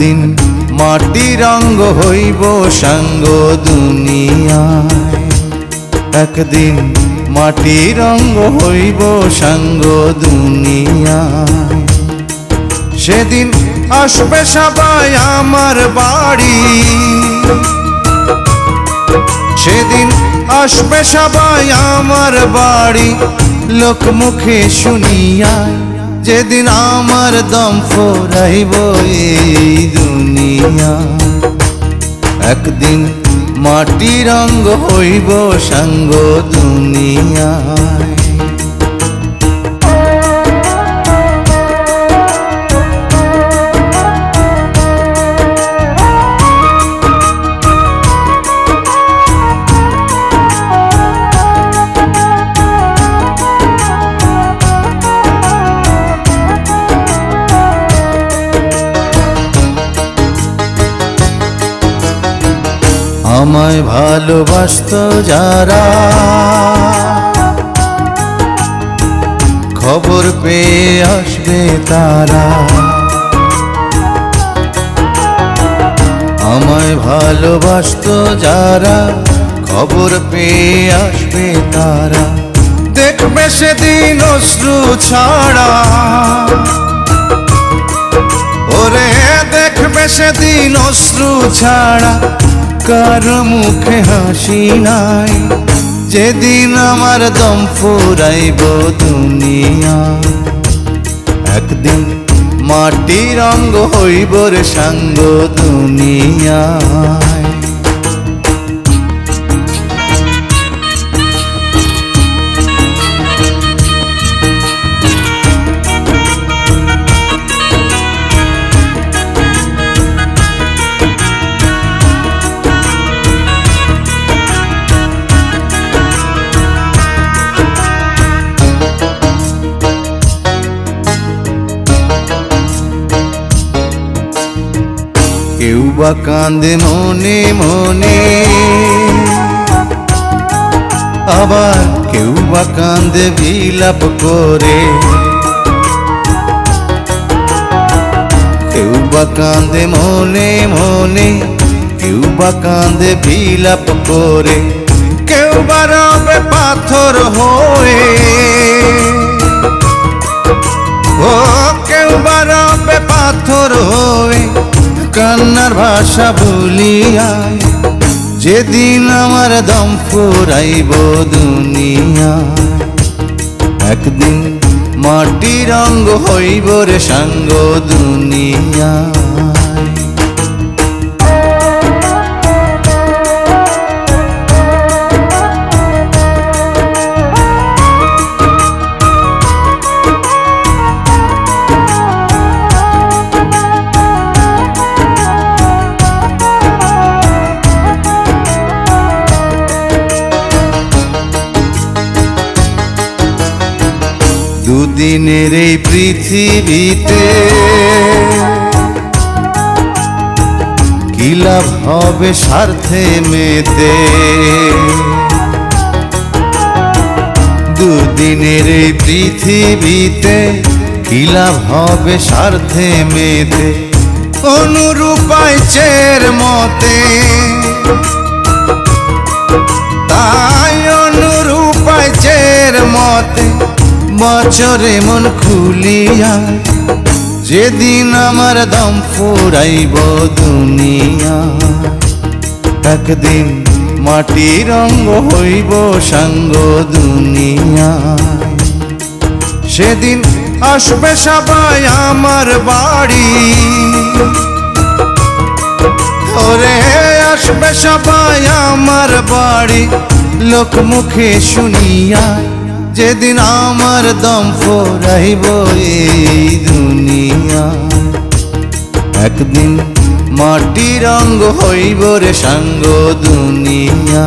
একদিন মাটির অঙ্গ হইব সাঙ্গ দুনিয়ায়, একদিন মাটির অঙ্গ হইব সাঙ্গ দুনিয়ায়। সেদিন আসবে সবাই আমার বাড়ি, সেদিন আসবে সবাই আমার বাড়ি, লোকমুখে শুনিয়ায় যেদিন আমার দম ফুরাইব এই দুনিয়া। একদিন মাটির অঙ্গ হইব সাঙ্গ দুনিয়ায়। আমায় ভালোবাসত যারা, খবর পেয়ে আসবে তারা। আমায় ভালোবাসত যারা, খবর পেয়ে আসবে তারা। দেখবে সেদিন অশ্রু ছাড়া, ওরে দেখবে সেদিন অশ্রু ছাড়া, কারো মুখে হাসি নাই। যেদিন আমার দম ফুরাইব দুনিয়া, একদিন মাটির অঙ্গ হইব রে সাঙ্গ দুনিয়ায়। কেউ বা কান্দে মনে মনে, আবার কেউ বা কান্দে বিলাপ করে। কেউ বা কান্দে মনে মনে, কেউ বা কান্দে বিলাপ করে। কেউ বা রবে পাথর হয়ে, ও কেউ বা রবে পাথর হয়ে, কান্নার ভাষা ভুলিয়ায় যেদিন আমার দম ফুরাইব দুনিয়ায়। একদিন মাটির অঙ্গ হইব রে সাঙ্গ দুনিয়ায়। দুদিনের এই পৃথিবীতে কি লাভ হবে স্বার্থে মেতে। দুদিনের এই পৃথিবীতে কি লাভ হবে স্বার্থে মেতে। অনুরূপায় চের মতে, তাই অনুরূপায় চের মতে বছরে মন খুলিয়ায় যেদিন আমার দম ফুরাইব দুনিয়া। একদিন মাটির অঙ্গ হইব সাঙ্গ দুনিয়ায়। সেদিন আসবে সবাই আমার বাড়ি, ওরে আসবে সবাই আমার বাড়ি, লোকমুখে শুনিয়ায় যেদিন আমার দম ফুরাইব এই দুনিয়া। একদিন মাটির অঙ্গ হইব রে সাঙ্গ দুনিয়া।